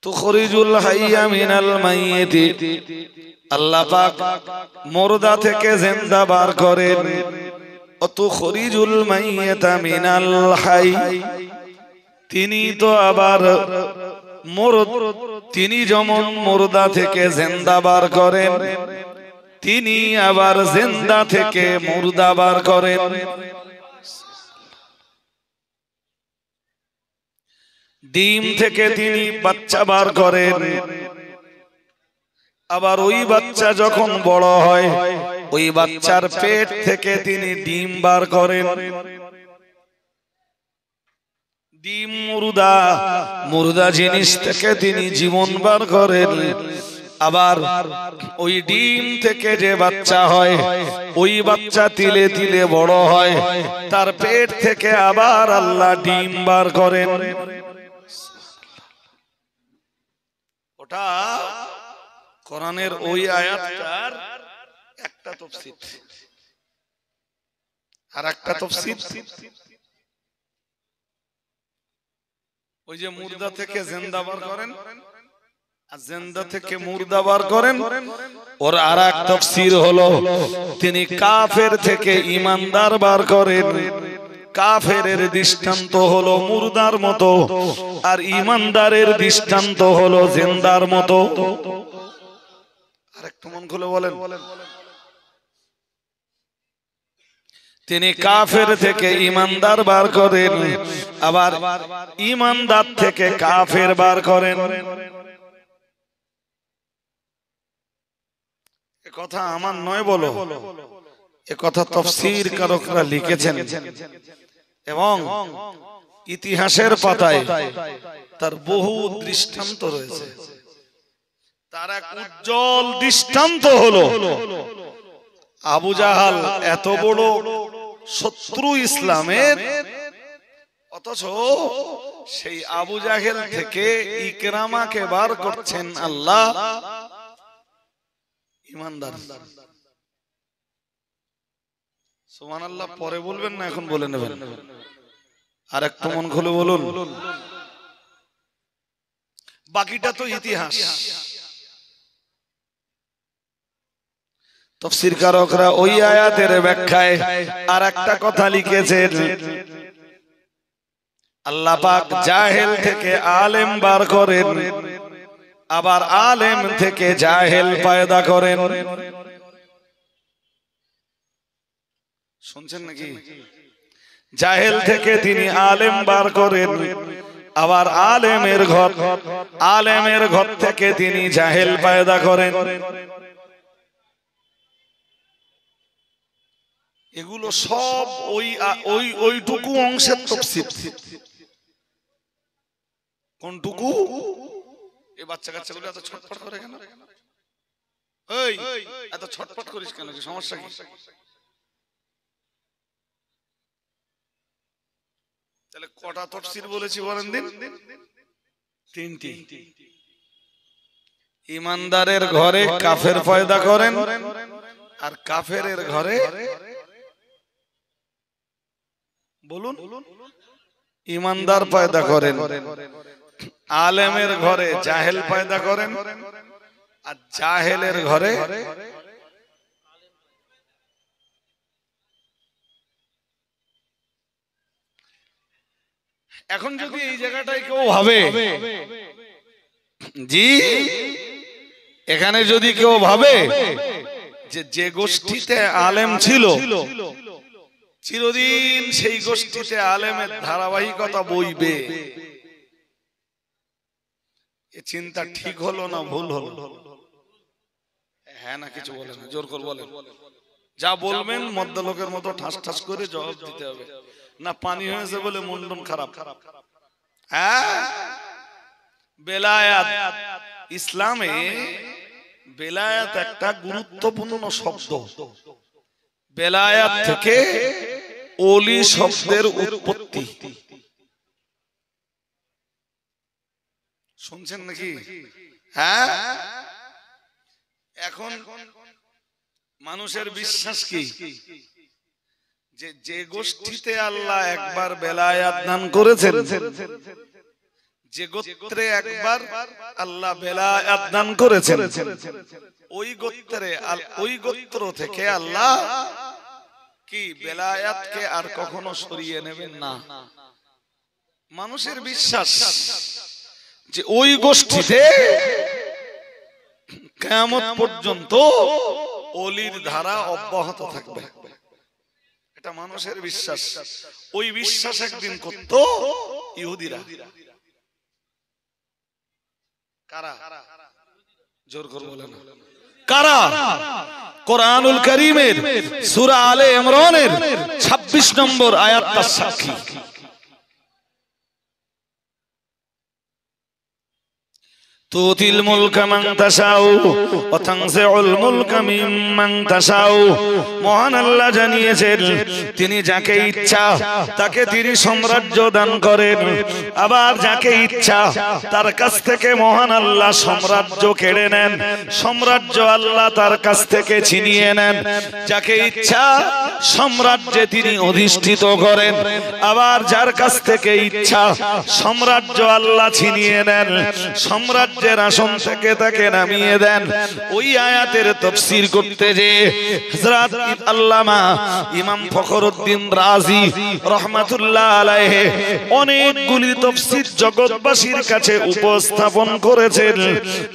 তুখরিজুল হাইয়া মিনাল মাইয়িতি, আল্লাহ পাক মুর্দা থেকে জিন্দা বার করেন। ও তুখরিজুল মাইয়িতা মিনাল হাই, তিনি তো আবার তিনি যেমন মুর্দা থেকে জিন্দা বার করেন, তিনি আবার জিন্দা থেকে মুর্দা বার করেন। ডিম থেকে তিনি বাচ্চা বার করেন, আবার ওই বাচ্চা যখন বড় হয় ওই বাচ্চার পেট থেকে তিনি ডিম বার করেন। ডিম মুর্দা, মুর্দা জিনিস থেকে তিনি জীবন বার করেন। আবার ওই ডিম থেকে যে বাচ্চা হয় ওই বাচ্চা তিলে তিলে বড় হয়, তার পেট থেকে আবার আল্লাহ ডিম বার করেন। ওটা কোরআনের ওই আয়াতটার একটা তাফসীর। আর একটা তাফসীর ওই যে মুর্দা থেকে জিন্দা বার করেন আর জিন্দা থেকে মুর্দা বার করেন, ওর আর এক তাফসীর হলো তিনি কাফের থেকে ঈমানদার বার করেন। কাফেরের দৃষ্টান্ত হলো মুর্দার মতো, আর ঈমানদারের দৃষ্টান্ত হলো জিন্দার মতো। আরেকটু মন খুলে বলেন। তিনি কাফের থেকে ঈমানদার বার করেন, আবার ঈমানদার থেকে কাফের বার করেন। এ কথা আমার নয় বলো, এ কথা তাফসীর কারকরা লিখেছেন এবং ইতিহাসের পাতায় তার বহু দৃষ্টান্ত রয়েছে। তার এক উজ্জ্বল দৃষ্টান্ত হলো আবু জাহাল, এত বড় শত্রু ইসলামের, অথচ সেই আবু জাহেল থেকে ইকরামাকে বার করছেন আল্লাহ ঈমানদার। সুবহানাল্লাহ। পরে বলবেন না, এখন বলে নেবেন। আর একটু মন খুলে বলুন, বাকিটা তো ইতিহাস। তাফসীর কারকরা ওই আয়াতের ব্যাখ্যায় আর একটা কথা লিখেছেন, আল্লাহ পাক জাহেল থেকে আলেম বার করেন, আবার আলেম থেকে জাহেল পয়দা করেন। শুনছেন নাকি? জাহেল থেকে তিনি আলেম বার করেন, আবার আলেমের ঘর থেকে তিনি জাহেল পয়দা করেন। এগুলো সব ওইটুকু অংশের তাফসীর। কোনটুকু? এই বাচ্চা কাচ্চাগুলো এত ছটফট করে কেন? এই এত ছটফট করিস কেন? সমস্যা কি? তাহলে কটা তাফসীর বলেছি বলেন দিন? তিনটি। ঈমানদারের ঘরে কাফের পয়দা করেন, আর কাফেরের ঘরে বলুন ঈমানদার পয়দা করেন। আলেমের ঘরে জাহেল পয়দা করেন, আর জাহেলের ঘরে এখন যদি এই জায়গাটায় কেউ ভাবে, জি এখানে যদি কেউ ভাবে যে গোষ্ঠীতে আলেম ছিল চিরদিন সেই গোষ্ঠীতে আলেমের ধারাবাহিকতা বইবে, এ চিন্তা ঠিক হলো না ভুল হলো? হ্যাঁ না কিছু বলেন, জোর করে বলেন। যা বলবেন মধ্য লোকের মতো ঠাস ঠাস করে জবাব দিতে হবে, না পানি হয়েছে বলে মন খারাপ। হ্যাঁ, বেলায়াত, ইসলামে বেলায়াত একটা গুরুত্বপূর্ণ শব্দ। বেলায়াত থেকে ওলি শব্দের উৎপত্তি। শুনছেন নাকি? হ্যাঁ, এখন মানুষের বিশ্বাস কি যে গোষ্ঠীতে আল্লাহ একবার বেলায়াত দান করেছেন, যে গোত্রে একবার আল্লাহ বেলায়াত দান করেছেন, ওই গোত্র থেকে আল্লাহ কি বেলায়াতকে আর কখনো সরিয়ে নেবেন না। মানুষের বিশ্বাস যে ওই গোষ্ঠীতে কিয়ামত পর্যন্ত ওলির ধারা অব্যাহত থাকবে, এটা মানুষের বিশ্বাস। ওই বিশ্বাস একদিন করত ইহুদিরা। কারা? জোর করে বলেন কারা? কোরআনুল কারীমের সূরা আলে ইমরানের 26 নম্বর আয়াতটা সাক্ষী। তুতিল মুলকা মান তাশাউ ওয়া তানজিউল মুলকা মিম্মান তাশাউ। মহান আল্লাহ জানিয়েছেন তিনি যাকে ইচ্ছা তাকে তিনি সাম্রাজ্য দান করেন, আবার যাকে ইচ্ছা তার কাছ থেকে মহান আল্লাহ সাম্রাজ্য কেড়ে নেন, সাম্রাজ্য আল্লাহ তার কাছ থেকে ছিনিয়ে নেন। যাকে ইচ্ছা সাম্রাজ্যে তিনি অধিষ্ঠিত করেন, আবার যার কাছ থেকে ইচ্ছা সাম্রাজ্য আল্লাহ ছিনিয়ে নেন, সাম্রাজ্য আসন থেকে তাকে নামিয়ে দেন। ওই আয়াতের তাফসীর করতে যে হযরত আল্লামা ইমাম ফখরুদ্দীন রাজি রাহমাতুল্লাহ আলাইহি অনেকগুলি তাফসীর জগৎবাসীর কাছে উপস্থাপন করেছেন।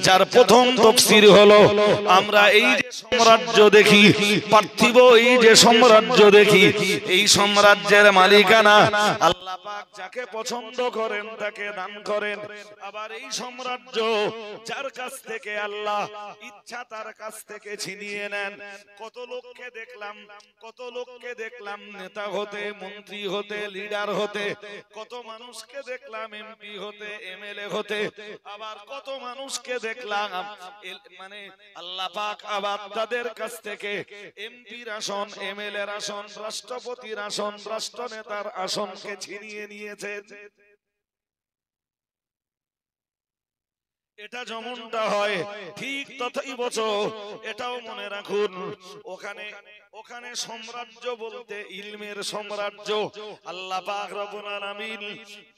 যার প্রথম তাফসীর হলো, আমরা এই যে সাম্রাজ্য দেখি, পার্থিব এই যে সাম্রাজ্য দেখি, এই সাম্রাজ্যের মালিকানা আল্লাহ পাক যাকে পছন্দ করেন তাকে দান করেন। আবার এই সাম্রাজ্য যার কাছ থেকে আল্লাহ ইচ্ছা তার কাছ থেকে ছিনিয়ে নেন। কত লোককে দেখলাম নেতা হতে, মন্ত্রী হতে, লিডার হতে, কত মানুষকে দেখলাম এমপি হতে, এমএলএ হতে, আবার কত মানুষকে দেখলাম মানে আল্লাহ পাক আবার তাদের কাছ থেকে এমপির আসন, এমএলএর আসন, রাষ্ট্রপতির আসন, রাষ্ট্রনেতার আসনকে ছিনিয়ে নিয়েছেন। এটা যেমনটা হয় ঠিক ততই বছর এটাও মনে রাখুন, ওখানে সাম্রাজ্য বলতে ইলমের সাম্রাজ্য। আল্লাহ পাক রব্বুল আলামিন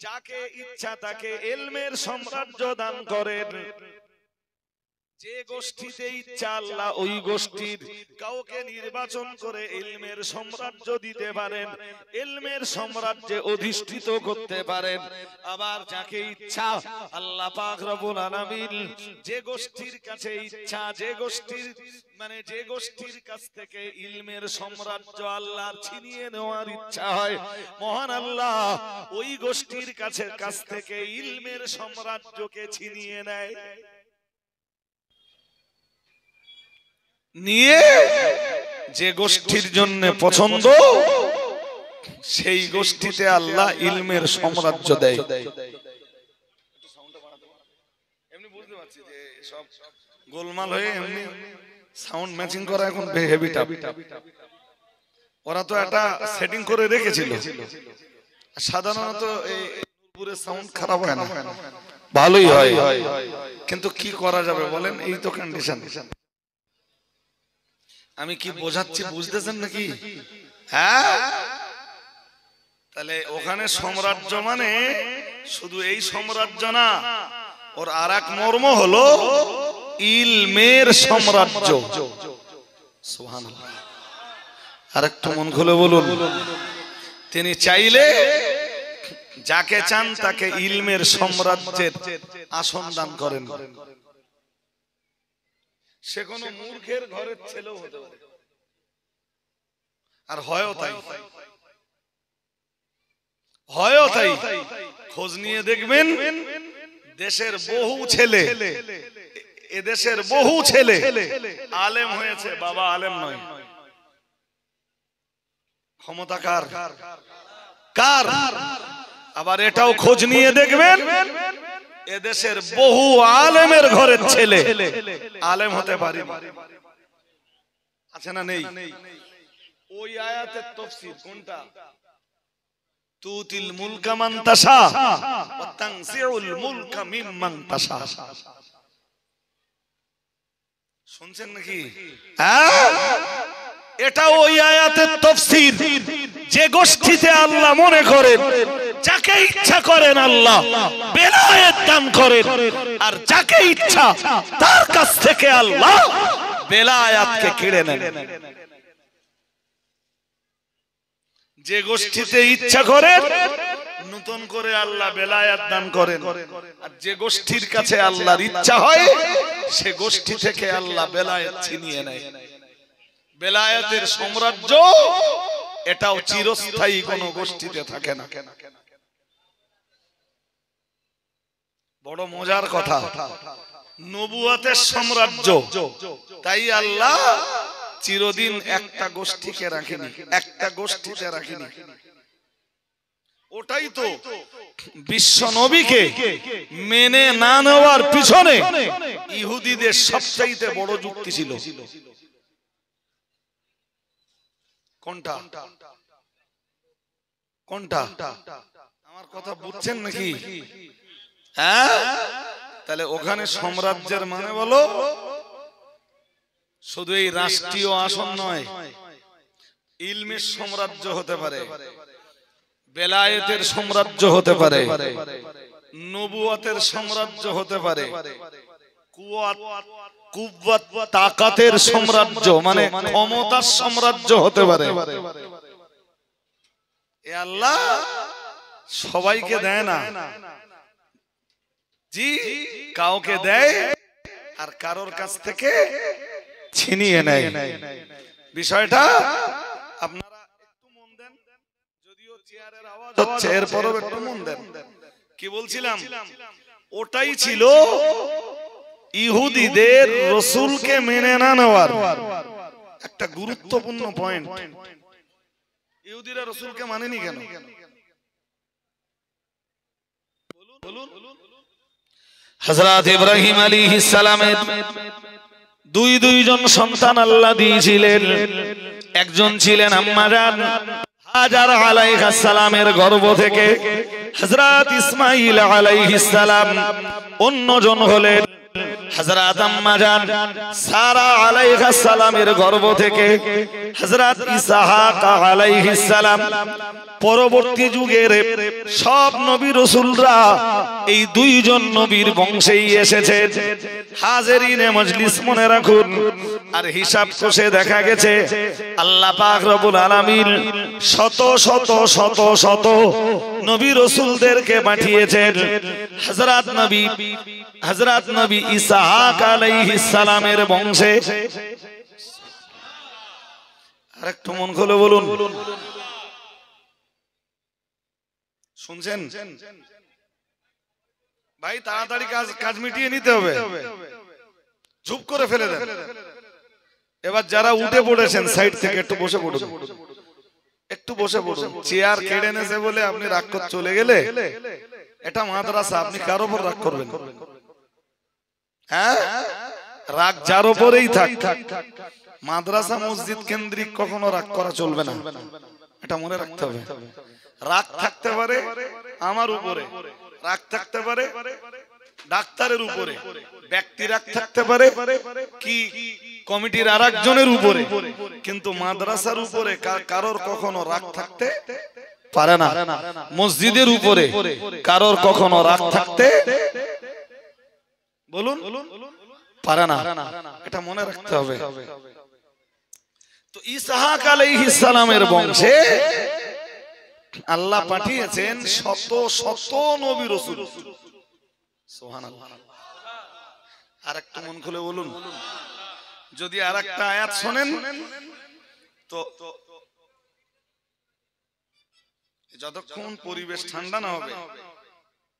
যাকে ইচ্ছা তাকে ইলমের সাম্রাজ্য দান করেন। যে গোষ্ঠীতে ইচ্ছা আল্লাহ ওই গোষ্ঠীর কাউকে নির্বাচন করে ইলমের সাম্রাজ্য দিতে পারেন, ইলমের সাম্রাজ্যে অধিষ্ঠিত করতে পারেন। আবার যাকে ইচ্ছা আল্লাহ পাক রব্বুল আলামিন যে গোষ্ঠীর কাছে ইচ্ছা, যে গোষ্ঠীর কাছ থেকে ইলমের সাম্রাজ্য আল্লাহর ছিনিয়ে নেওয়ার ইচ্ছা হয়, মহান আল্লাহ ওই গোষ্ঠীর কাছ থেকে ইলমের সাম্রাজ্যকে ছিনিয়ে নেয়, নিয়ে যে গোষ্ঠীর জন্য পছন্দ সেই গোষ্ঠীতে আল্লাহ ইলমের সাম্রাজ্য দেয়। এমনি বুঝতে পারছি যে সব গোলমাল হয়ে এমনি সাউন্ড ম্যাচিং করা এখন হেভি টাপ। ওরা তো একটা সেটিং করে রেখেছিল। সাধারণত এই নূরপুরের সাউন্ড খারাপ হয় না, ভালোই হয়, কিন্তু কি করা যাবে বলেন, এই তো কন্ডিশন। আমি কি বোঝাচ্ছি বুঝতেছেন নাকি? হ্যাঁ, তাহলে ওখানে সাম্রাজ্য মানে শুধু এই সাম্রাজ্য না, ওর আরেক মর্ম হলো ইলমের সাম্রাজ্য। সুবহানাল্লাহ, আরেকটু মন খুলে বলুন। তিনি চাইলে যাকে চান তাকে ইলমের সাম্রাজ্যের আসন দান করেন। সে কোনো মূর্খের ঘরের ছেলেও হতে পারে, আর হয়ও তাই। খোঁজ নিয়ে দেখবেন দেশের বহু ছেলে, এদেশের বহু ছেলে আলেম হয়েছে, বাবা আলেম নয়। ক্ষমতা কার? আবার এটাও খোঁজ নিয়ে দেখবেন এদেশের বহু আলেমের ঘরের ছেলে আলেম হতে পারে, আছে না নেই? ওই আয়াতের তাফসীর কোনটা? তুতিল মুলকা মান তাশা ওয়া তানজিউল মুলকা মিম্মান তাশা। শুনছেন নাকি? এটা ওই আয়াতের তাফসীর। যে গোষ্ঠীতে আল্লাহ মনে করেন যাকে ইচ্ছা করেন আল্লাহ বেলায়েত দান করেন, আর যাকে ইচ্ছা তার কাছ থেকে আল্লাহ বেলায়েতকে কেড়ে নেন। যে গোষ্ঠীতে ইচ্ছা করেন নতুন করে আল্লাহ বেলায়েত দান করেন, আর যে গোষ্ঠীর কাছে আল্লাহর ইচ্ছা হয় সে গোষ্ঠী থেকে আল্লাহ বেলায়েত ছিনিয়ে নেয়। বেলায়েতের সাম্রাজ্য এটাও চিরস্থায়ী কোনো গোষ্ঠীতে থাকে না। বড় মজার কথা, নবুয়তের সাম্রাজ্য, তাই আল্লাহ চিরদিন একটা গোষ্ঠীকে রাখেনি, একটা গোষ্ঠীতে রাখেনি। ওটাই তো বিশ্ব নবীকে মেনে না নেওয়ার পিছনে ইহুদিদের সবচাইতে বড় যুক্তি ছিল। কোনটা কোনটা আমার কথা বুঝছেন নাকি? হ্যাঁ, তাহলে ওখানে সাম্রাজ্যের মানে বলো শুধু এই রাষ্ট্রীয় আসন নয়, ইলমের সাম্রাজ্য হতে পারে, বেলায়েতের সাম্রাজ্য হতে পারে, নবুয়তের সাম্রাজ্য হতে পারে, কুওয়াত তাকাতের সাম্রাজ্য মানে ক্ষমতার সাম্রাজ্য হতে পারে। এ আল্লাহ সবাইকে দেয় না, জি কাউকে দেয় আর কারোর কাছ থেকে ছিনিয়ে নেয়। বিষয়টা আপনারা একটু মন দেন, যদিও চেয়ারের আওয়াজ হচ্ছে এরপরও একটু মন দেন। কি বলছিলাম? ওটাই ছিল ইহুদিদের রাসূলকে মেনে না নেওয়ার একটা গুরুত্বপূর্ণ পয়েন্ট। ইহুদিরা রাসূলকে মানেনি কেন? হযরত ইব্রাহিম আলাইহিস সালামের দুইজন সন্তান আল্লাহ দিয়েছিলেন। একজন ছিলেন আম্মা জান হাজার আলাইহিস সালামের গর্ভ থেকে হযরত ইসমাঈল আলাইহিস সালাম, অন্যজন হলেন হযরত আম্মা জান সারা আলাইহিস সালামের গর্ভ থেকে হযরত ইসহাক আলাইহিস সালাম। পরবর্তী যুগের সব নবী রাসূলরা এই দুইজন নবীর বংশেই এসেছে। হাজিরিনে মজলিস মনে রাখুন, আর হিসাব কষে দেখা গেছে আল্লাহ পাক রব্বুল আলামিন শত শত শত শত নবী রাসূলদেরকে পাঠিয়েছেন হযরত নবী ইসহাক আলাইহিস সালামের বংশে। আরেকটু মন খুলে বলুন, শুনছেন ভাই? তাড়াতাড়ি কাজ মিটিয়ে নিতে হবে, চুপ করে ফেলে দেন। এবার যারা উঠে পড়েছেন সাইড থেকে একটু বসে পড়ুন, একটু বসে পড়ুন। চেয়ার কেড়ে নেছে বলে আপনি রাগ করে চলে গেলে এটা মাদ্রাসা, আপনি কার উপর রাগ করবেন? হ্যাঁ, রাগ যার উপরেই থাক, মাদ্রাসা মসজিদ কেন্দ্রিক কখনো রাগ করা চলবে না, এটা মনে রাখতে হবে। রাগ থাকতে পারে আমার উপরে, রাগ থাকতে পারে ডাক্তারের উপরে, ব্যক্তি রাগ থাকতে পারে কি কমিটির আরেকজনের উপরে, কিন্তু মাদ্রাসার উপরে কারোর কখনো রাগ থাকতে পারে না। মসজিদের উপরে কারোর কখনো রাগ থাকতে বলুন পারে না, এটা মনে রাখতে হবে। তো ইসহাক আলাইহিস সালামের বংশে আল্লাহ পাঠিয়েছেন শত শত নবী রাসূল। সুবহানাল্লাহ। আরেকটু মন খুলে বলুন, যদি আরেকটা আয়াত শুনেন তো যতক্ষণ পরিবেশ ঠান্ডা না হবে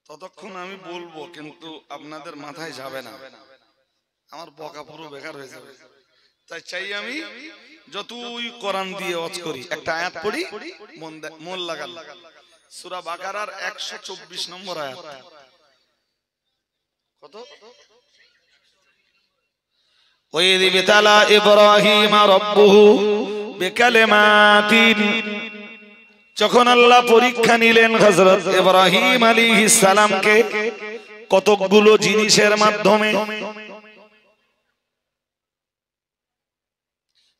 ততক্ষণ আমি বলবো, কিন্তু আপনাদের মাথায় যাবে না, আমার বকা পুরো বেকার হয়ে যাবে। তাই চাই আমি যতই কোরআন দিয়ে ওয়াজ করি একটা আয়াত পড়ি, মন লাগান। সূরা বাকারার 124 নম্বর আয়াত। কত? ওয়াইদ বিতালা ইব্রাহিম রাব্বুহু বিকালিমাতিন, যখন আল্লাহ পরীক্ষা নিলেন হযরত ইব্রাহিম আলাইহিস সালামকে কতগুলো জিনিসের মাধ্যমে।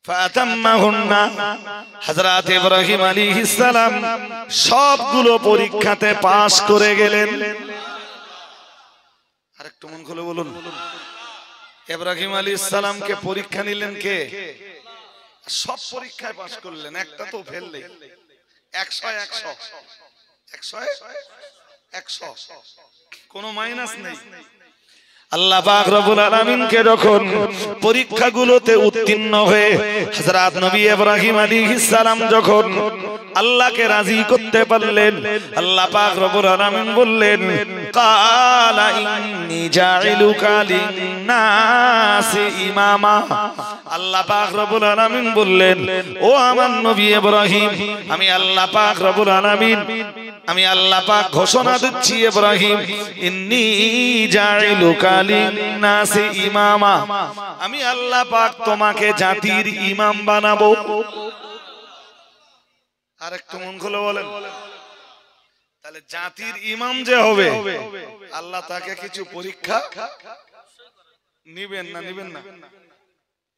ফাতাম্মাহুন্না হযরত ইব্রাহিম আলাইহিস সালাম সবগুলো পরীক্ষাতে পাস করে গেলেন। আরেকটু মন খুলে বলুন, ইব্রাহিম আলাইহিস সালামকে পরীক্ষা নিলেন কে? সব পরীক্ষায় পাস করলেন, একটা তো ফেল নেই। 100 কোনো মাইনাস নেই। আল্লাহ পাক রব্বুল আলামিনকে যখন পরীক্ষাগুলোতে উত্তীর্ণ হয়ে হযরত নবী ইব্রাহিম আলাইহিস সালাম যখন আল্লাহকে রাজি করতে পারলেন, আল্লাহ পাক রব্বুল আলামিন বললেন, কালা ইন্নী জাইলুকা লিন-নাসি ইমামা। আল্লাহ পাক রব্বুল আলামিন বললেন, ও আমার নবী ইব্রাহিম, আমি আল্লাহ পাক রব্বুল আলামিন, আমি আল্লাহ পাক ঘোষণা দিচ্ছি ইব্রাহিম, ইন্নী জাইলুকা লিন-নাসি ইমামা, আমি আল্লাহ পাক তোমাকে জাতির ইমাম বানাবো। আরেকটু মন খুলে বলেন, তাহলে জাতির ইমাম যে হবে আল্লাহ তাকে কিছু পরীক্ষা নিবেন না।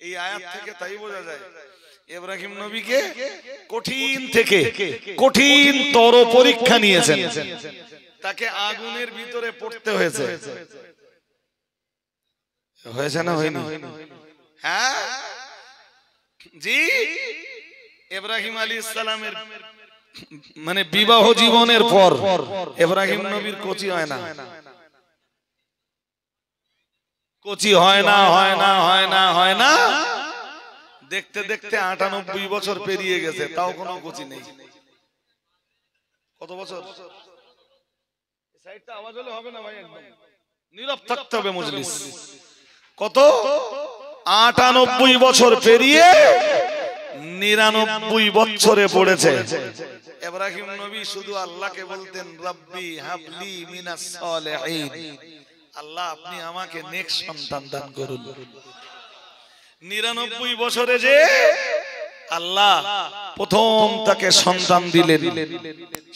এই আয়াত থেকে তাই বোঝা যায় ইব্রাহিম নবীকে কঠিন থেকে কঠিনতর পরীক্ষা নিয়েছেন, তাকে আগুনের ভিতরে পড়তে হয়েছে। হয়েছে না হয়নি? হ্যাঁ জি। ইব্রাহিম আলাইহিস সালামের মানে বিবাহ জীবনের পর ইব্রাহিম নবীর কোচি হয় না, কোচি হয় না। দেখতে দেখতে 98 বছর পেরিয়ে গেছে, তাও কোনো কোচি নেই। কত বছর? সাইডটা আওয়াজ হলে হবে না ভাই, একদম নীরব থাকতে হবে মজলিস। কত? 98 বছর পেরিয়ে 99 বছরে পড়েছে। ইব্রাহিম নবী শুধু আল্লাহকে বলতেন, রব্বি হাবলি মিনাস সালিহিন, আল্লাহ আপনি আমাকে নেক সন্তান দান করুন। 99 বছরে যে আল্লাহ প্রথম তাকে সন্তান দিলেন,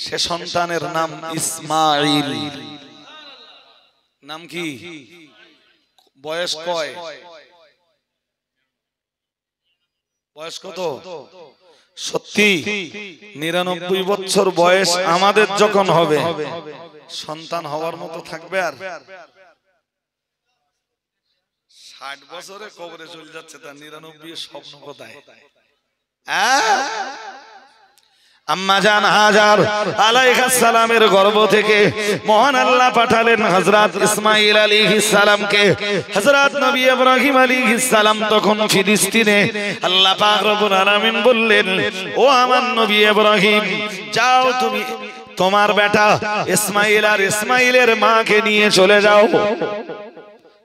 সে সন্তানের নাম ইসমাঈল। নাম কি? বয়স কয়? বয়স কত? সত্যি 99 বছর বয়স আমাদের যখন হবে, সন্তান হওয়ার মতো থাকবে? আর 60 বছরে কবরে চলে যাচ্ছে, তার 99 স্বপ্ন কোথায়? আম্মা জান হাজার আলাইহিস সালামের গর্ভ থেকে মহান আল্লাহ পাঠালেন হযরত ইসমাঈল আলাইহিস সালামকে। হযরত নবী ইব্রাহিম আলাইহিস সালাম তখন ফিলিস্তিনে। আল্লাহ পাক রব্বুল আলামিন বললেন, ও আমার নবী ইব্রাহিম, যাও তুমি তোমার বেটা ইসমাঈল আর ইসমাঈলের মাকে নিয়ে চলে যাও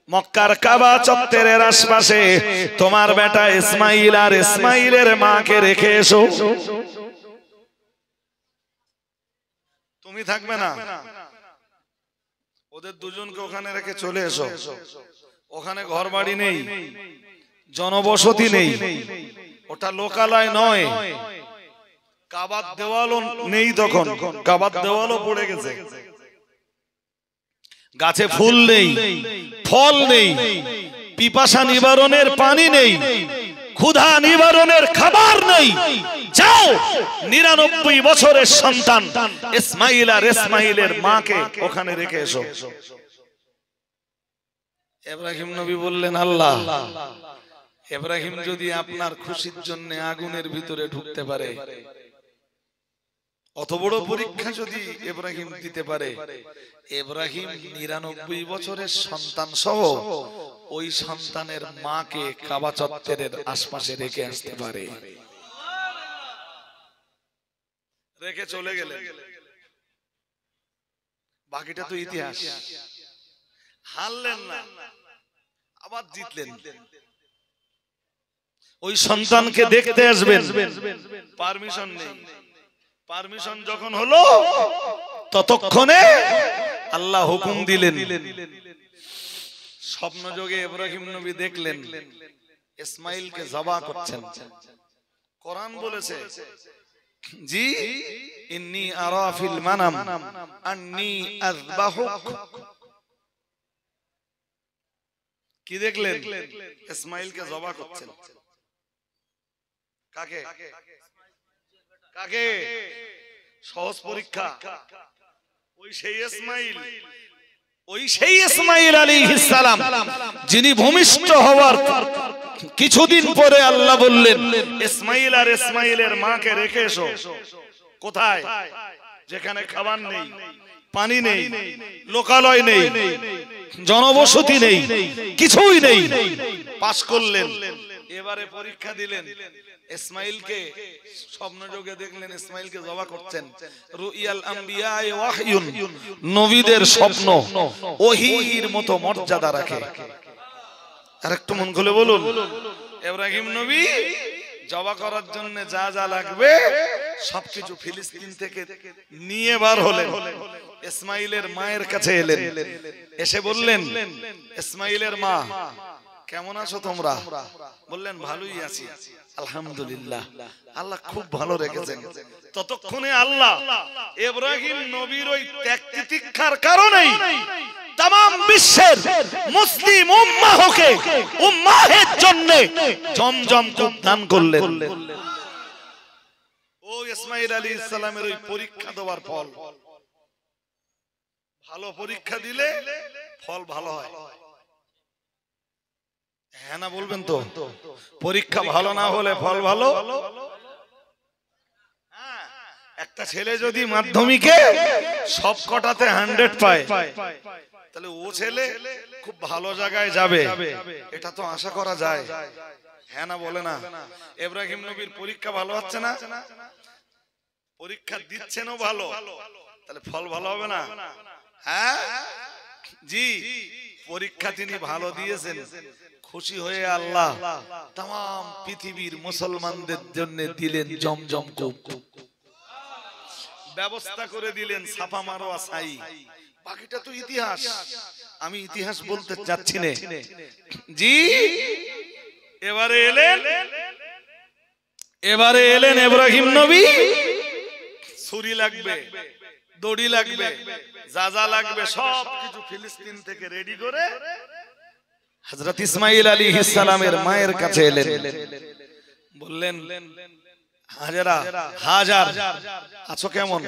মক্কার কাবা চত্বরের আশপাশে, তোমার বেটা ইসমাঈল আর ইসমাঈলের মাকে রেখে এসো। তুমি থাকবে না, ওদের দুজনকে ওখানে রেখে চলে এসো। ওখানে ঘর বাড়ি নেই, জনবসতি নেই, ওটা লোকালয় নয়। কাবার দেওয়ালও নেই তখন, কাবার দেওয়ালও পড়ে গেছে। গাছে ফুল নেই, ফল নেই, পিপাসা নিবারণের পানি নেই, ক্ষুধা নিবারণের খাবার নেই। যাও 99 বছরের সন্তান ইসমাঈল আর ইসমাঈলের মাকে ওখানে রেখে এসো। ইব্রাহিম নবী বললেন, আল্লাহ, ইব্রাহিম যদি আপনার খুশির জন্য আগুনের ভিতরে ঢুকতে পারে, অত বড় পরীক্ষা যদি ইব্রাহিম দিতে পারে, ইব্রাহিম 99 বছরের সন্তান সহ ওই সন্তানের মাকে কাবা চত্বরের আশপাশে রেখে আসতে পারে। রেখে চলে গেলেন। বাকিটা তো ইতিহাস। হারলেন না, আবার জিতলেন। ওই সন্তানকে দেখতে আসবেন, পারমিশন নেই। পারমিশন যখন হলো, ততক্ষণে আল্লাহ হুকুম দিলেন। স্বপ্নযোগে ইব্রাহিম নবী দেখলেন ইসমাঈলকে জবাহ করছেন। কোরআন বলেছে, জি ইন্নী আরা ফিল মানাম আন্নী আযবাহুক। কি দেখলেন? ইসমাঈলকে জবাহ করছেন। কাকে কাকে সহজ পরীক্ষা ওই সেই ইসমাইল, ওই সেই ইসমাইল আলাইহিস সালাম যিনি ভূমিষ্ঠ হওয়ার কিছুদিন পরে আল্লাহ বললেন ইসমাইল আর ইসমাইলের মাকে রেখে এসো। কোথায়? যেখানে খাবার নেই, পানি নেই, লোকালয় নেই, জনবসতি নেই, কিছুই নেই। পাস করলেন। এবারে পরীক্ষা দিলেন ইসমাইলকে, স্বপ্নযোগে দেখলেন ইসমাইলকে জবা করছেন। রুইয়াল আম্বিয়া ওয়াহয়ুন, নবীদের স্বপ্ন ওহীর মতো মর্যাদা রাখে। আর একটু মন খুলে বলুন, ইব্রাহিম নবী জবা করার জন্য যা যা লাগবে সবকিছু ফিলিস্তিন থেকে নিয়ে বার হলেন। ইসমাইলের মায়ের কাছে এলেন, এসে বললেন ইসমাইলের মা কেমন আছো তোমরা? বললেন ভালোই আছি আলহামদুলিল্লাহ, আল্লাহ খুব ভালো রেখেছেন। ততক্ষণে আল্লাহ ইব্রাহিম নবীর ওই ত্যাগ তিতিক্ষার কারণেই तमाम বিশ্বের মুসলিম উম্মাহকে উম্মাহের জন্য জমজম কূপ দান করলেন। ও ইসমাইল আলাইহিস সালামের ওই পরীক্ষা দেওয়ার ফল, ভালো পরীক্ষা দিলে ফল ভালো হয়। হ্যাঁ না বলবেন তো? পরীক্ষা ভালো না হলে ফল ভালো। একটা ছেলে যদি মাধ্যমিকে সব কটাতে 100 পায়, তাহলে ও ছেলে খুব ভালো জায়গায় যাবে, এটা তো আশা করা যায়। হ্যাঁ না বলে না? ইব্রাহিম নবীর পরীক্ষা ভালো হচ্ছে না? পরীক্ষা দিচ্ছেনও ভালো, তাহলে ফল ভালো হবে না? হ্যাঁ জি, পরীক্ষা তিনি ভালো দিয়েছেন। খুশি হয়ে আল্লাহ तमाम পৃথিবীর মুসলমানদের জন্য দিলেন জমজম কূপ, ব্যবস্থা করে দিলেন সাফা মারওয়া সাই। বাকিটা তো ইতিহাস, আমি ইতিহাস বলতে চাচ্ছি না। জি, এবারে এলেন ইব্রাহিম নবী। ছুরি লাগবে, দড়ি লাগবে, যা যা লাগবে সব কিছু ফিলিস্তিন থেকে রেডি করে হযরত ইসমাইল আলাইহিস সালামের মায়ের কাছে এলেন। বললেন হাজারা, হাজার আছো কেমন?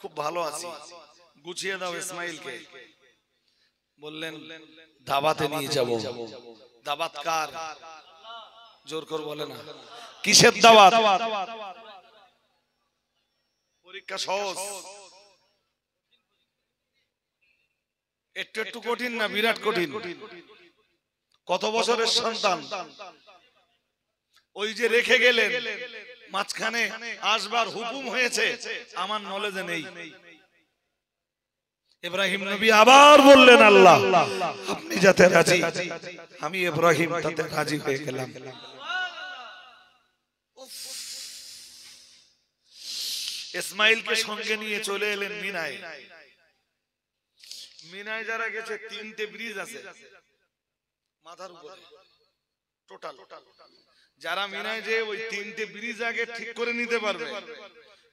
খুব ভালো আছি। গুছিয়ে দাও ইসমাইলকে। বললেন দাওয়াতে নিয়ে যাব। দাওয়াত কার? জোর করে বলে না, কিসের দাওয়াত? পরীক্ষা সহজ, একটু একটু কঠিন না বিরাট কঠিন? কত বছরের সন্তান? ওই যে রেখে গেলেন, মাঝখানে আসবার হুকুম হয়েছে, আমার নলেজে নেই। ইব্রাহিম নবী আবার বললেন আল্লাহ আপনি যাতে রাজি, আমি ইব্রাহিম তাতে রাজি হয়ে গেলাম। ইসমাইলকে সঙ্গে নিয়ে চলে এলেন মিনায়। মিনায় যারা গেছে 3টে ব্রিজ আছে মাথার উপরে টোটাল। যারা মিনায় যে ওই 3টে ব্রিজ আগে ঠিক করে নিতে পারবে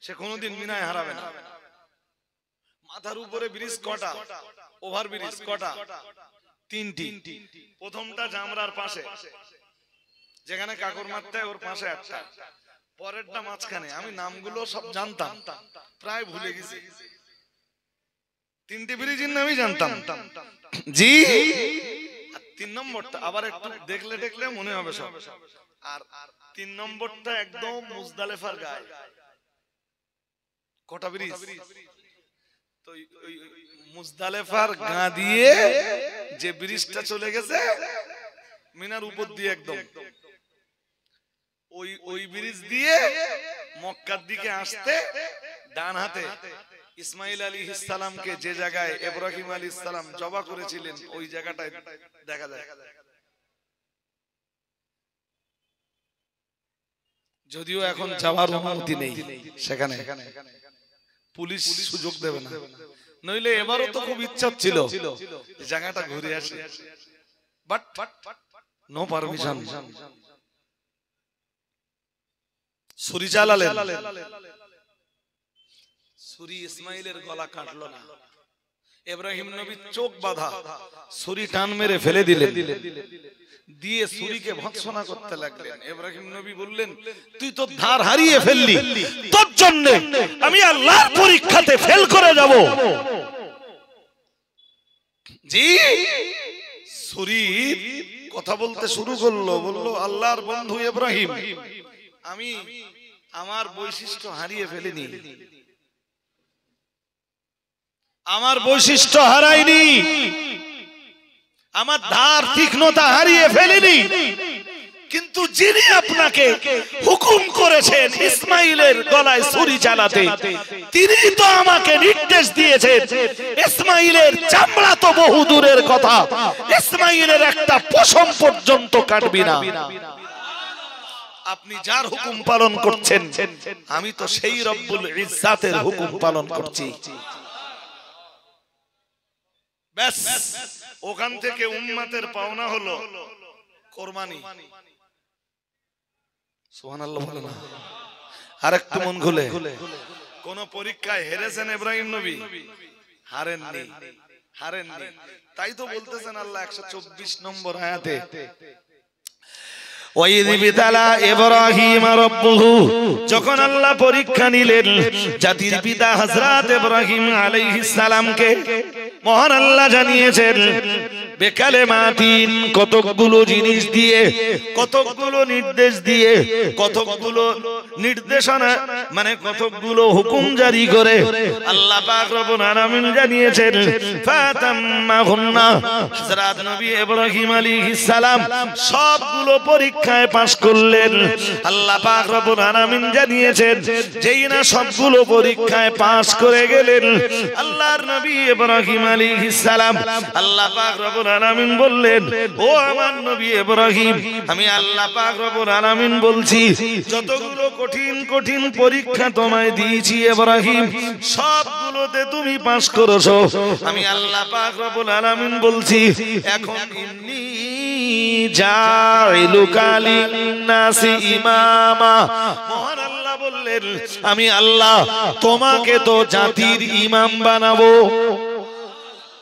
সে কোনোদিন মিনায় হারাবে না। মাথার উপরে ব্রিজ কটা? ওভার ব্রিজ কটা? 3টি। প্রথমটা জামরার পাশে, যেখানে কাকর মারতে ওর পাশে একটা, পরেরটা মাঝখানে। আমি নামগুলো সব জানতাম, প্রায় ভুলে গেছি। 3টে ব্রিজের নামই জানতাম জি। 3 নম্বরটা আবার একটু দেখলে দেখলে মনে হবে সব। আর 3 নম্বরটা একদম মুজদালেফার গায়ে। কটা ব্রিজ? তো ওই মুজদালেফার গা দিয়ে যে ব্রিজটা চলে গেছে মিনার উপর দিয়ে, একদম ওই ব্রিজ দিয়ে মক্কার দিকে আসতে ডান হাতে ইসমাইল আলাইহিস সালামকে যে জায়গায় ইব্রাহিম আলাইহিস সালাম জবা করেছিলেন ওই জায়গাটায় দেখা যায়। যদিও এখন যাওয়ার অনুমতি নেই সেখানে, পুলিশ সুযোগ দেবে না। নইলে এবারও তো খুব ইচ্ছা ছিল জায়গাটা ঘুরে আসে, বাট নো পারমিশন। ছুরি চালালেন, ছুরি ইসমাইলের গলা কাটলো না। ইব্রাহিম নবী চোখ বাঁধা, ছুরি টান মেরে ফেলে দিলেন। দিয়ে ছুরিকে ভৎসনা করতে লাগলেন। ইব্রাহিম নবী বললেন, তুই তো ধার হারিয়ে ফেললি, তোর জন্য আমি আল্লাহর পরীক্ষাতে ফেল করে যাব। জি, ছুরির কথা বলতে শুরু করলো, বলল, আল্লাহর বন্ধু ইব্রাহিম, আমি আমার বৈশিষ্ট্য হারিয়ে ফেলিনি, আমার বৈশিষ্ট্য হারাইনি, আমার ধার তীক্ষ্ণতা হারিয়ে ফেলিনি, কিন্তু যিনি আপনাকে হুকুম করেছেন ইসমাইলের গলায় ছুরি চালাতে, তিনি তো আমাকে নির্দেশ দিয়েছেন ইসমাইলের চামড়া তো বহু দূরের কথা, ইসমাইলের একটা পশম পর্যন্ত কাটবি না। আপনি যার হুকুম পালন করছেন, আমি তো সেই রব্বুল ইজ্জাতের হুকুম পালন করছি। ব্যাস, ওখান থেকে উম্মতের পাওনা হলো কোরবানি। সুবহানাল্লাহ বলে না? আরেকটু মন খুলে, কোন পরীক্ষায় হেরেছেন ইব্রাহিম নবী? হারেননি, হারেননি। তাই তো বলতেছেন আল্লাহ 124 নম্বর আয়াতে, যখন আল্লাহ পরীক্ষা নিলেন জাতির পিতা হযরত ইব্রাহিম আলাইহিস সালামকে, মহান আল্লাহ জানিয়েছেন বেকালেমাতিন, কতগুলো জিনিস দিয়ে, কতগুলো নির্দেশ দিয়ে, কতগুলো নির্দেশনা, মানে কতগুলো হুকুম জারি করে আল্লাহ পাক রব্বুল আলামিন জানিয়েছেন ফাতাম্মাহুন্না। হযরত নবী ইব্রাহিম আলাইহিস সালাম সবগুলো পরীক্ষায় পাস করলেন। আল্লাহ পাক রব্বুল আলামিন জানিয়েছেন যেই না সবগুলো পরীক্ষায় পাস করে গেলেন আল্লাহর নবী ইব্রাহিম আলাইহিস সালাম, আল্লাহ পাক রব্বুল আলামিন বললেন, ও আমার নবী ইব্রাহিম, আমি আল্লাহ পাক রব্বুল আলামিন বলছি, যতগুলো কঠিন কঠিন পরীক্ষা তোমায় দিয়েছি ইব্রাহিম, সবগুলোতে তুমি পাস করেছো। আমি আল্লাহ পাক রব্বুল আলামিন বলছি, এখন ইন্নী জাইলুকা লিন-নাসি ইমামা। মহান আল্লাহ বললেন, আমি আল্লাহ তোমাকে তো জাতির ইমাম বানাবো,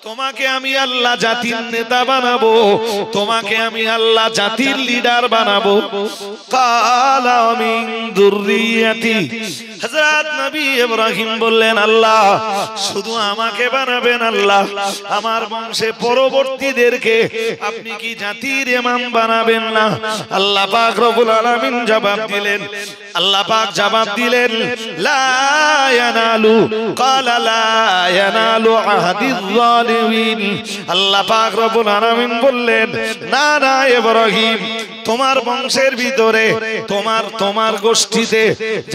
তোমাকে আমি আল্লাহ জাতির নেতা বানাবো, তোমাকে আমি আল্লাহ জাতির লিডার বানাবো। কালা মিন যুররিয়াতি। হযরত নবী ইব্রাহিম বললেন, আল্লাহ শুধু আমাকে বানাবেন আল্লাহ, আমার বংশে পরবর্তীদেরকে আপনি কি জাতির ইমাম বানাবেন না? আল্লাহ পাক রব্বুল আলামিন জবাব দিলেন, আল্লাহ পাক জবাব দিলেন, লা ইয়ানালু, ক্বালা লা ইয়ানালু আহাদিয যালিমিন। আল্লাহ পাক রব্বুল আলামিন বললেন, না না ইব্রাহিম, তোমার বংশের ভিতরে, তোমার গোষ্ঠীতে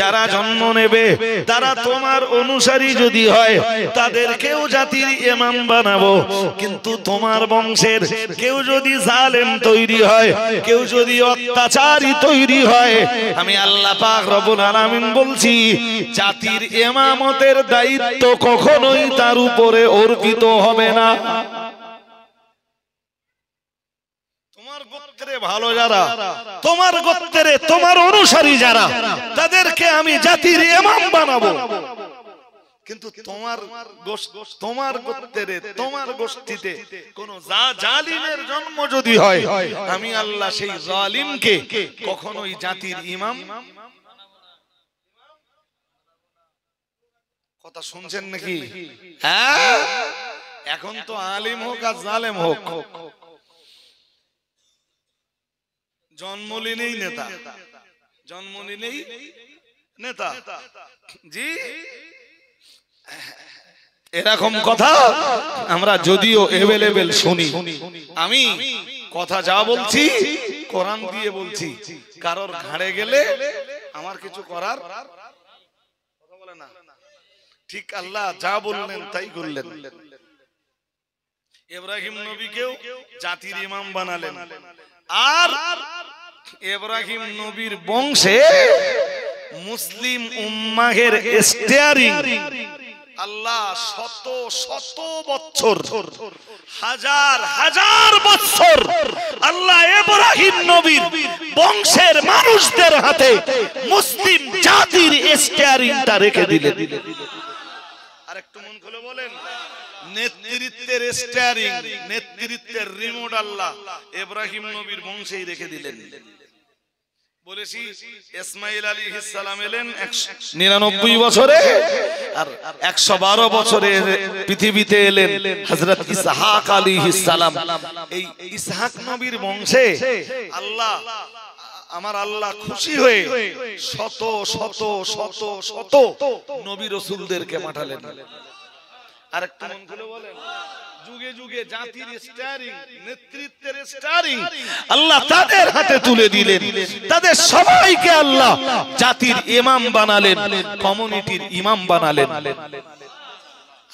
যারা জন্ম নেবে, তারা তোমার অনুসারী যদি হয়, তাদেরকেও জাতির ইমাম বানাবো। কিন্তু তোমার বংশের কেউ যদি জালেম তৈরি হয়, কেউ যদি অত্যাচারী তৈরি হয়, আমি আল্লাহ পাক রব্বুল আলামিন বলছি, জাতির ইমামতের দায়িত্ব কখনোই তার উপরে অর্পিত হবে না। তোমার গোত্রে ভালো যারা, তোমার গোত্রে তোমার অনুসারী যারা, তাদেরকে আমি জাতির ইমাম বানাবো। কিন্তু তোমার গোত্রে, তোমার গোষ্ঠীতে কোন জালিমের জন্ম যদি হয়, আমি আল্লাহ সেই জালিমকে কখনোই জাতির ইমাম। কথা শুনছেন নাকি? হ্যাঁ, এখন তো আলিম হোক আর জালেম হোক, জন্ম নিলেই নেতা, জন্ম নিলেই নেতা। জি, এরকম কথা আমরা যদিও এভেলেবেল শুনি, আমি কথা যা বলছি কোরআন দিয়ে বলছি, কারোর ঘাড়ে গেলে আমার কিছু করার কথা বলে না। ঠিক আল্লাহ যা বললেন তাই করলেন। ইব্রাহিম নবীকেও জাতির ইমাম বানালেন, আর ইব্রাহিম নবীর বংশে মুসলিম উম্মাহের স্টিয়ারিং আল্লাহ শত শত বছর, হাজার হাজার বছর আল্লাহ ইব্রাহিম নবীর বংশের মানুষদের হাতে মুসলিম জাতির স্টিয়ারিংটা রেখে দিলেন। আরেকটু মন খুলে বলেন, নেতৃত্বের স্টিয়ারিং, নেতৃত্বের রিমোট আল্লাহ ইব্রাহিম নবীর বংশেই রেখে দিলেন। বলেছি ইসমাঈল আলাইহিস সালাম এলেন 99 বছরে, আর 112 বছরে পৃথিবীতে এলেন হযরত ইসহাক আলাইহিস সালাম। এই ইসহাক নবীর বংশে আল্লাহ, আমার আল্লাহ খুশি হয়ে শত শত শত শত নবী রাসূলদেরকে পাঠালেন। আরেকটা মন খুলে বলেন, যুগে যুগে জাতির স্টিয়ারিং, নেতৃত্বের স্টিয়ারিং আল্লাহ তাদের হাতে তুলে দিলেন। তাদের সবাইকে আল্লাহ জাতির ইমাম বানালেন, কমিউনিটির ইমাম বানালেন।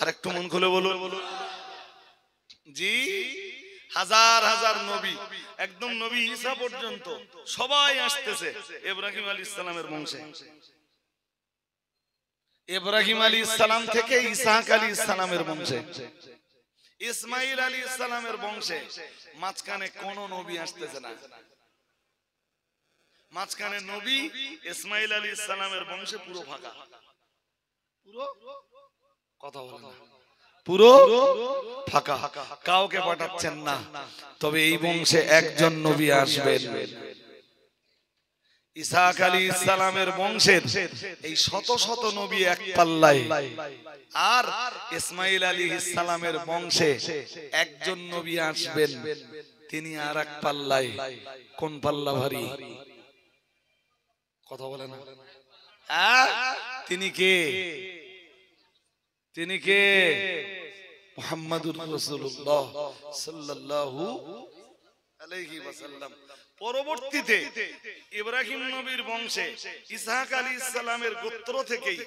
আরেকটু মন খুলে বলুন। জি, হাজার হাজার নবী, একদম নবী ঈসা পর্যন্ত সবাই আসতেছে ইব্রাহিম আলাইহিস সালামের বংশে। ইব্রাহিম আলাইহিস সালাম থেকে ইসহাক আলাইহিস সালামের বংশে, ইসমাঈল আলাইহিস সালামের বংশে। মাঝখানে কোন নবী আসতেছে না। মাঝখানে নবী ইসমাঈল আলাইহিস সালামের বংশে পুরো ফাঁকা। পুরো কথা বলেন না, পুরো ফাঁকা, কাউকে পাঠাচ্ছেন না। তবে এই বংশে একজন নবী আসবেন। ইসহাক আলাইহিস সালামের বংশের এই শত শত নবী এক পাল্লায়, আর ইসমাঈল আলাইহিস সালামের বংশে একজন নবী আসবেন, তিনি আর এক পাল্লায়। কোন পাল্লা ভারী? কথা বলে না। তিনি কে? তিনি কে? মুহাম্মাদুর রাসূলুল্লাহ সাল্লাল্লাহু আলাইহি ওয়াসাল্লাম। পরবর্তীতে ইব্রাহিম নবীর বংশে ইসহাক আলাইহিস সালামের গোত্র থেকেই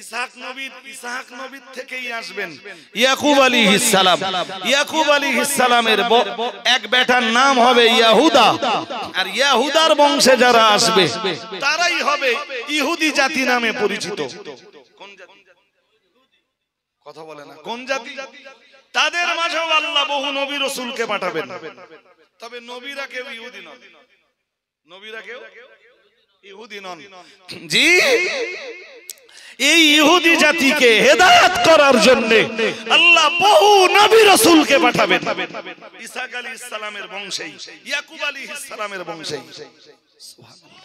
ইসহাক নবীর থেকেই আসবেন ইয়াকুব আলাইহিস সালাম। ইয়াকুব আলাইহিস সালামের এক বেটার নাম হবে ইয়াহুদা, আর ইয়াহুদার বংশে যারা আসবে তারাই হবে ইহুদি জাতি নামে পরিচিত। কোন জাতি? কথা বলে না। কোন জাতি? তাদের মাঝেও আল্লাহ বহু নবী রাসূলকে পাঠাবেন। তবে নবীরা কেউ ইহুদি নন, নবীরা কেউ ইহুদি নন। জি, এই ইহুদি জাতিকে হেদায়েত করার জন্য আল্লাহ বহু নবী রাসূলকে পাঠাবেন। ইসহাক আলাইহিস সালামের বংশেই, ইয়াকুব আলাইহিস সালামের বংশেই। সুবহানাল্লাহ।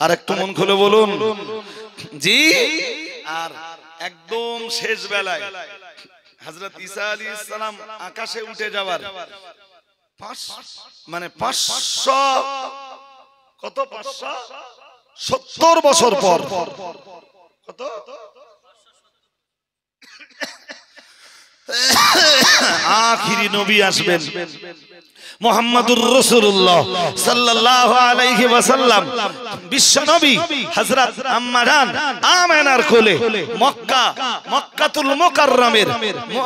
আর একটু মন খুলে বলুন। জি, আর একদম শেষ বেলায় হযরত ঈসা আলাইহিস সালাম আকাশে উঠে যাওয়ার 500 কত 570 বছর পর, কত আখিরি নবী আসবেন মুহাম্মাদুর রাসূলুল্লাহ সাল্লাল্লাহু আলাইহি ওয়াসাল্লাম। বিশ্ব নবী হযরত আম্মা জান আমেনার কোলে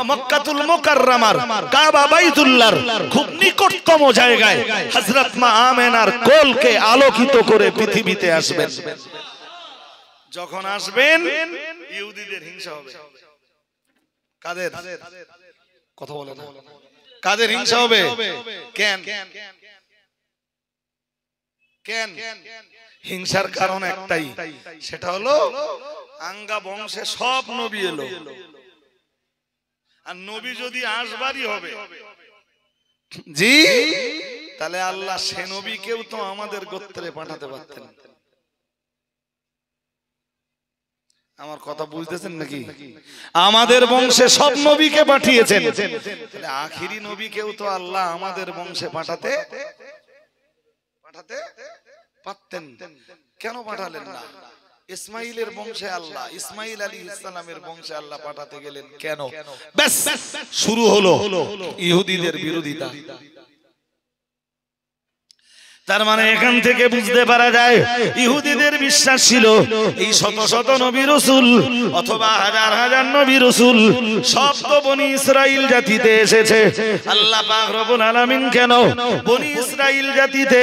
মক্কাতুল মুকাররমার কাবা বাইতুল্লাহর খুব নিকটতম জায়গায় হযরত মা আমেনার কোলকে আলোকিত করে পৃথিবীতে আসবেন। যখন আসবেন ইহুদিদের হিংসা হবে। কাদের? কথা বলে না। কাদের হিংসা হবে? কেন? কেন? হিংসার কারণ একটাই, সেটা হলো আঙ্গা বংশে সব নবী এলো, আর নবী যদি আসবারই হবে, জি, তাহলে আল্লাহ সে নবীকেও তো আমাদের গোত্রে পাঠাতে পারতেন। আমার কথা বুঝতেছেন নাকি? আমাদের বংশে সব নবীকে পাঠিয়েছেন, তাহলে আখিরি নবীকেও তো আল্লাহ আমাদের বংশে পাঠাতে পারতেন। কেন পাঠালেন না? ইসমাইলের বংশে আল্লাহ, ইসমাইল আলাইহিস সালামের বংশে আল্লাহ পাঠাতে গেলেন কেন? ব্যাস শুরু হলো ইহুদিদের বিরোধিতা। তার মানে এখান থেকে বুঝতে পারা যায় ইহুদিদের বিশ্বাস ছিল এই শত শত নবী রাসূল অথবা হাজার হাজার নবী রাসূল সব তো বনি ইসরাইল জাতিতে এসেছে। আল্লাহ পাক রব্বুল আলামিন কেন বনি ইসরাইল জাতিতে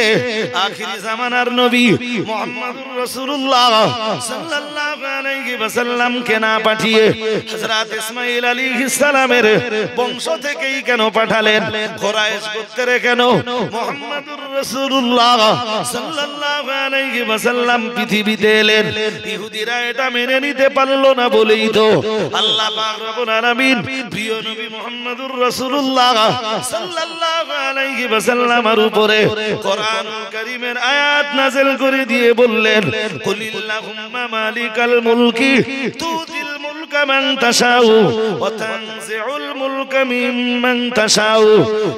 আখিরি জামানার নবী মুহাম্মদুর রাসূলুল্লাহ সাল্লাল্লাহু আলাইহি ওয়াসাল্লাম কে না পাঠিয়ে হযরত ইসমাঈল আলাইহিস সালামের বংশ থেকেই কেন পাঠালেন? কুরাইশ গোত্রে কেন মুহাম্মদুর রাসূলুল্লাহ রাসূলুল্লাহ সাল্লাল্লাহু আলাইহি ওয়াসাল্লাম পৃথিবীতে এলেন, ইহুদিরা এটা মেনে নিতে পারলো না বলেই তো আল্লাহ পাক রব্বুল আলামিন প্রিয় নবী মুহাম্মদুর রাসূলুল্লাহ সাল্লাল্লাহু আলাইহি ওয়াসাল্লামের উপরে কোরআনুল কারীমের আয়াত নাযিল করে দিয়ে বললেন, কুলিল্লাহুম্মা মালিকাল মুলকি তুতিল মুলকা মান তাশাউ ওয়া তানজিউল মুলকা মিম্মান তাশাউ।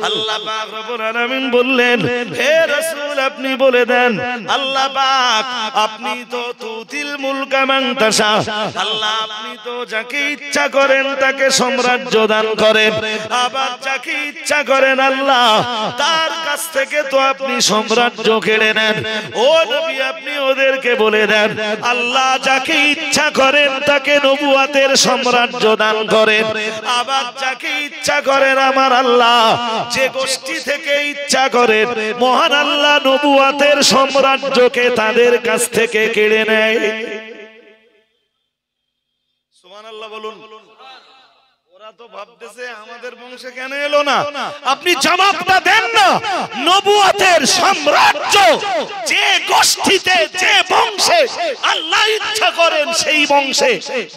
আল্লাহ পাক রব্বুল আলামিন বললেন, হে রাসূল আপনি বলে দেন, আল্লাহ পাক আপনি তো তুতিল মুলকা মান তাশা, আল্লাহ আপনি তো যাকে ইচ্ছা করেন তাকে সাম্রাজ্য দান করেন, আবার যাকে ইচ্ছা করেন আল্লাহ তার কাছ থেকে তো আপনি সাম্রাজ্য কেড়ে নেন। ও নবী আপনি ওদেরকে বলে দেন, আল্লাহ যাকে ইচ্ছা করেন তাকে নবুয়তের সাম্রাজ্য দান করেন, আবার যাকে ইচ্ছা করেন আমার আল্লাহ যে গোষ্ঠী থেকে ইচ্ছা করেন মহান আল্লাহ নবুয়তের সাম্রাজ্যকে তাদের কাছ থেকে কেড়ে নেয়। সুবহানাল্লাহ বলুন। ওরা তো ভাবতেছে আমাদের বংশে কেন এলো না, আপনি জবাবটা দেন না। নবুয়তের সাম্রাজ্য যে গোষ্ঠীতে যে বংশে আল্লাহ ইচ্ছা করেন সেই বংশে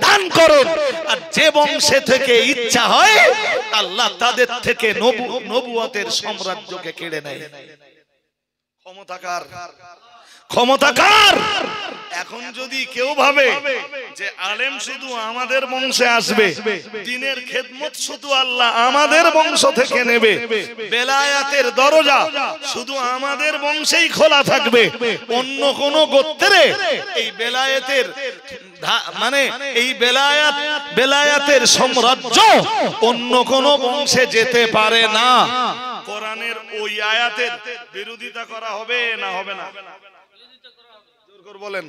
দান করেন, আর যে বংশে থেকে ইচ্ছা হয় আল্লাহ তাদের থেকে নবুয়তের সাম্রাজ্যকে কেড়ে নেয়। ক্ষমতাকার ক্ষমতাকার। এখন যদি কেউ ভাবে যে আলেম শুধু আমাদের বংশে আসবে, দ্বীনের খেদমত শুধু আল্লাহ আমাদের বংশ থেকে নেবে, বেলায়াতের দরজা শুধু আমাদের বংশেই খোলা থাকবে, অন্য কোন গোত্রে এই বেলায়েতের মানে এই বেলায়াতের সাম্রাজ্য অন্য কোন বংশে যেতে পারে না। কোরআনের ওই আয়াতের বিরোধিতা করা হবে না হবে না? বলেন।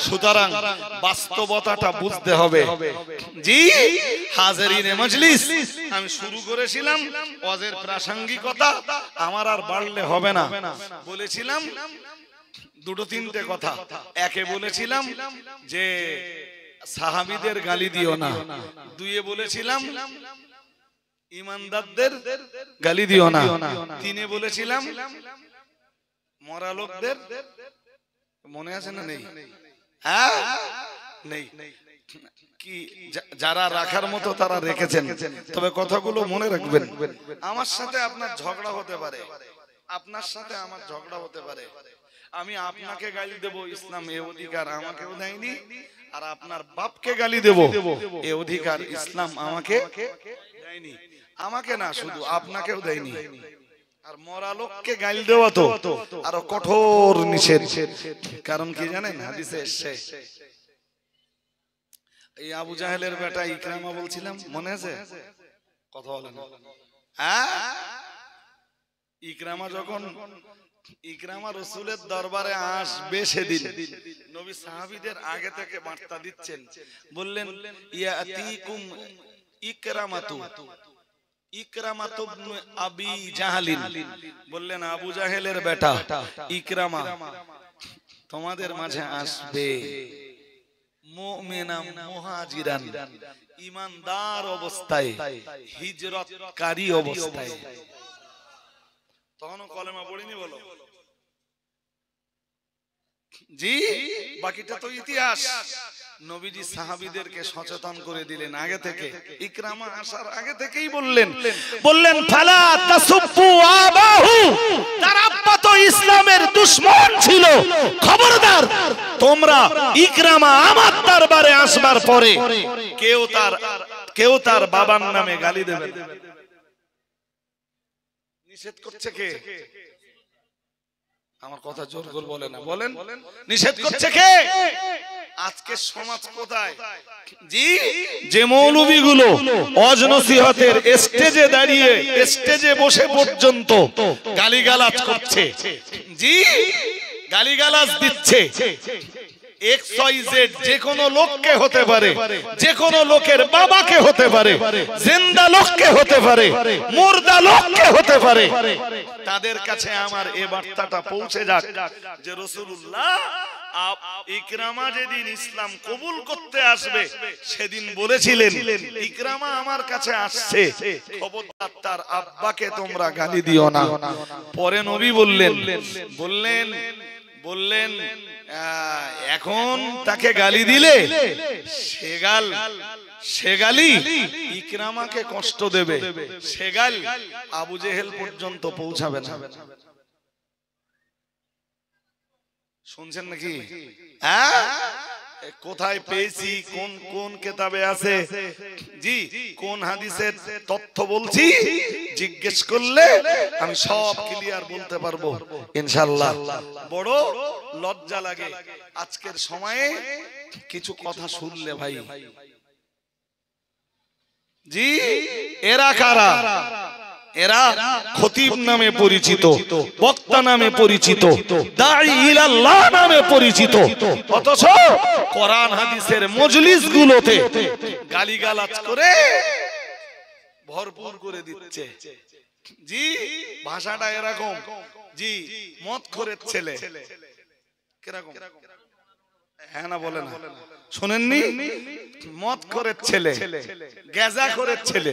সুতরাং বাস্তবতাটা বুঝতে হবে। জি হাজিরিনে মজলিস, আমি শুরু করেছিলাম ওয়াজের প্রাসঙ্গিকতা, আমার আর বাড়লে হবে না। বলেছিলাম দুটো তিনটে কথা। একে বলেছিলাম যে সাহাবীদের গালি দিও না, দুইয়ে বলেছিলাম ইমানদারদের গালি দিও না, তিনে বলেছিলাম মরা লোকদের, মনে আছে না নেই? হ্যাঁ নেই কি, যারা রাখার মতো তারা রেখেছেন, তবে কথাগুলো মনে রাখবেন। আমার সাথে আপনার ঝগড়া হতে পারে, আপনার সাথে আমার ঝগড়া হতে পারে, আমি আপনাকে গালি দেব, ইসলাম এ অধিকার আমাকেও দেয়নি, আর আপনার বাপকে গালি দেব এ অধিকার ইসলাম আমাকে দেয়নি। আমাকে না, শুধু আপনাকেও দেয়নি। আর মরা লোককে গালি দেওয়া তো আরো কঠোর নিষেধ। কারণ কি জানেন, হাদিসে এসেছে, এই আবু জাহেলের বেটা ইকরামা বলছিলাম, মনে আছে? কথা বলেন। ইকরামা রাসূলের দরবারে আসবে সেদিন, নবী সাহাবীদের আগে থেকে বার্তা দিচ্ছেন, বললেন ইয়াতিকুম ইকরামাতু, ইকরামাতু ইবনে আবি জাহলিন, বললেন আবু জাহেলের বেটা ইকরামা তোমাদের মাঝে আসবে, মুমিনাম মুহাজিরান, ঈমানদার অবস্থায়, হিজরতকারী অবস্থায়। তখনও কলেমা পড়িনি বলো জি, বাকিটা তো ইতিহাস। নবীজি সাহাবীদেরকে সচেতন করে দিলেন আগে থেকে, ইকরামা আসার আগে থেকেই বললেন ফালা তাসুব্বু আবাহু, তার আব্বা তো ইসলামের দুশমন ছিল, খবরদার তোমরা ইকরামা আমার দরবারে আসবার পরে কেউ তার বাবার নামে গালি দেবে না। নিষেধ করছে কে? আমার কথা জোর করে বলে না, বলেন নিষেধ করছে কে? আজকে সমাজ কোথায়? জি, যে মৌলবীগুলো ওয়াজ নসিহতের স্টেজে দাঁড়িয়ে, স্টেজে বসে পর্যন্ত গালিগালাজ করছে, জি গালিগালাজ দিচ্ছে, XYZ যে কোনো লোককে হতে পারে, যে কোনো লোকের বাবাকে হতে পারে, জিন্দা লোককে হতে পারে, মুর্দা লোককে হতে পারে, তাদের কাছে আমার এই বার্তাটা পৌঁছে যাক যে রাসূলুল্লাহ ইকরামা যেদিন ইসলাম কবুল করতে আসবে সেদিন বলেছিলেন ইকরামা আমার কাছে আসছে, খবরদার তার আব্বাকে তোমরা গালি দিও না। পরে নবী বললেন এখন তাকে গালি দিলে সে গালি ইকরামাকে কষ্ট দেবে, সে গালি আবু জেহেল পর্যন্ত পৌঁছাবে না। শুনছেন নাকি? কোথায় পেয়েছি, কোন কোন কিতাবে আছে, জি কোন হাদিসের তথ্য বলছি জিজ্ঞেস করলে আমি সব ক্লিয়ার বলতে পারবো ইনশাআল্লাহ। বড় লজ্জা লাগে আজকের সময়ে কিছু কথা শুনলে ভাই। জি এরা কারা? এরা খতিব নামে পরিচিত, বক্তা নামে পরিচিত, দাঈ ইলাল্লাহ নামে পরিচিত, অথচ কোরআন হাদিসের মজলিস গুলোতে গালিগালাজ করে ভরপুর করে দিচ্ছে। জি ভাষাটা এরকম, জি মদখোরের ছেলে কিরকম, হ্যাঁ না বলে না, শুনেননি? মদখোরের ছেলে, গেজাখোরের ছেলে।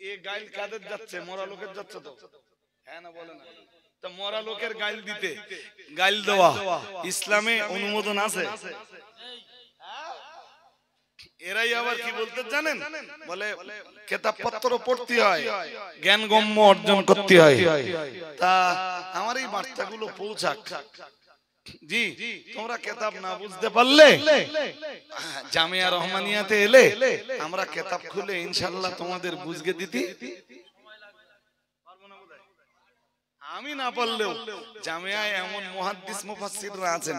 এই গাইল কাদের যাচ্ছে? মরা লোকের যাচ্ছে তো, হ্যাঁ না বলে না? তো মরা লোকের গাইল দিতে, গাইল দেওয়া ইসলামে অনুমোদন আছে? এরাই আবার কি বলতে জানেন? বলে কিতাবপত্র পড়তে হয়, জ্ঞান গম্য অর্জন করতে হয়। তা আমার এই বার্তাগুলো পৌঁছাক। জি তোমরা কিতাব না বুঝতে পারলে জামিয়া রহমানিয়াতে এলে আমরা কিতাব খুলে ইনশাআল্লাহ তোমাদের বুঝিয়ে দিতে। আমি না পারলেও জামিয়ায় এমন মুহাদ্দিস মুফাসসিররা আছেন,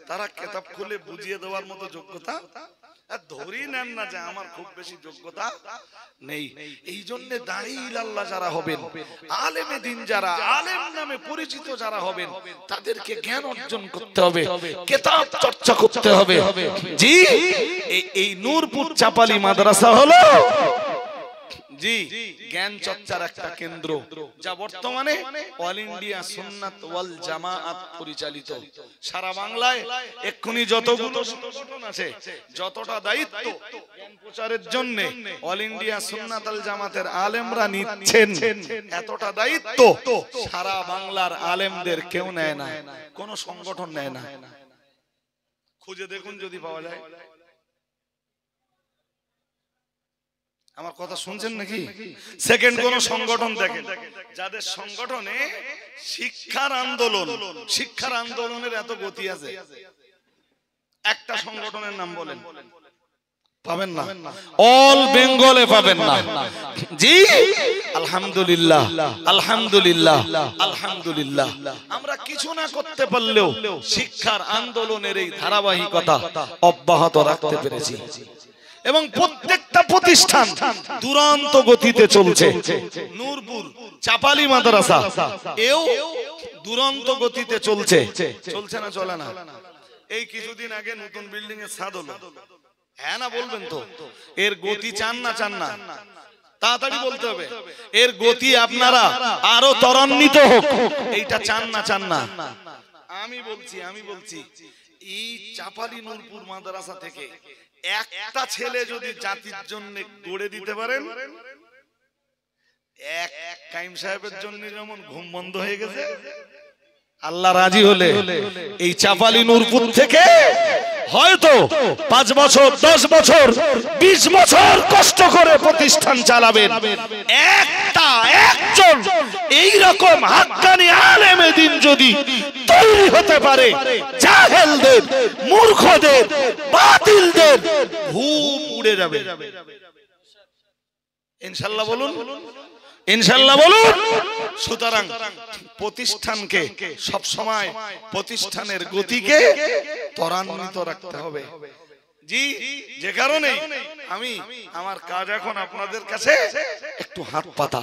তারা কিতাব খুলে বুঝিয়ে দেওয়ার মতো যোগ্যতা ধরি নেন না যে আমার খুব বেশি যোগ্যতা নেই। এই জন্য দাঈ ইলাল্লাহ যারা হবেন, আলেমে দ্বীন যারা, আলেম নামে পরিচিত যারা হবেন, তাদেরকে জ্ঞান অর্জন করতে হবে, কিতাব চর্চা করতে হবে। জি এই নূরপুর চাপালি মাদ্রাসা হলো জি জ্ঞান চর্চার একটা কেন্দ্র, যা বর্তমানে অল ইন্ডিয়া সুন্নাত ওয়াল জামাআত পরিচালিত। সারা বাংলায় এক্ষুনি যতগুলো সংগঠন আছে, যতটা দায়িত্ব জ্ঞান প্রচারের জন্য অল ইন্ডিয়া সুন্নাত ওয়াল জামাতের আলেমরা নিচ্ছেন, এতটা দায়িত্ব সারা বাংলার আলেমদের কেউ নেয় না, কোন সংগঠন নেয় না। খুঁজে দেখুন যদি পাওয়া যায়। আমার কথা শুনছেন নাকি? সেকেন্ড কোন সংগঠন দেখেন যাদের সংগঠনে শিক্ষার আন্দোলনের এত গতি আছে, একটা সংগঠনের নাম বলেন, পাবেন না। অল বেঙ্গলে পাবেন না। জি আলহামদুলিল্লাহ, আলহামদুলিল্লাহ, আলহামদুলিল্লাহ। আমরা কিছু না করতে পারলেও শিক্ষার আন্দোলনের এই ধারাবাহিকতা অব্যাহত রাখতে পেরেছি এবং প্রত্যেকটা প্রতিষ্ঠান দুরন্ত গতিতে চলছে। নূরপুর চাপালি মাদ্রাসা এও দুরন্ত গতিতে চলছে। চলছে না চলে না? এই কিছুদিন আগে নতুন বিল্ডিং এর ছাদ হলো, হ্যাঁ না বলবেন তো? এর গতি চান না? চান না? তাড়াতাড়ি বলতে হবে। এর গতি আপনারা আরো ত্বরান্বিত হোক, এইটা চান না? চান না? আমি বলছি এই চাপালি নূরপুর মাদ্রাসা থেকে একটা ছেলে যদি জাতির জন্য গড়ে দিতে পারেন, এক কাইম সাহেবের জন্য যেমন ঘুম বন্ধ হয়ে গেছে, আল্লাহ রাজি হলে এই চাপালি নূরপুর থেকে হয়তো 5 বছর, 10 বছর, 20 বছর কষ্ট করে প্রতিষ্ঠান চালাবেন। একজন এইরকম হাক্কানি আলেমে দ্বীন যদি তৈরি হতে পারে, জাহেলদের, মূর্খদের, বাতিলদের ঘুম উড়ে যাবে ইনশাআল্লাহ। বলুন ইনশাআল্লাহ বলুন। সুতরাং প্রতিষ্ঠানকে সব সময়, প্রতিষ্ঠানের গতিকে ত্বরান্বিত রাখতে হবে। জি যে কারণে আমি আমার কাজ এখন আপনাদের কাছে একটু হাত পাতা।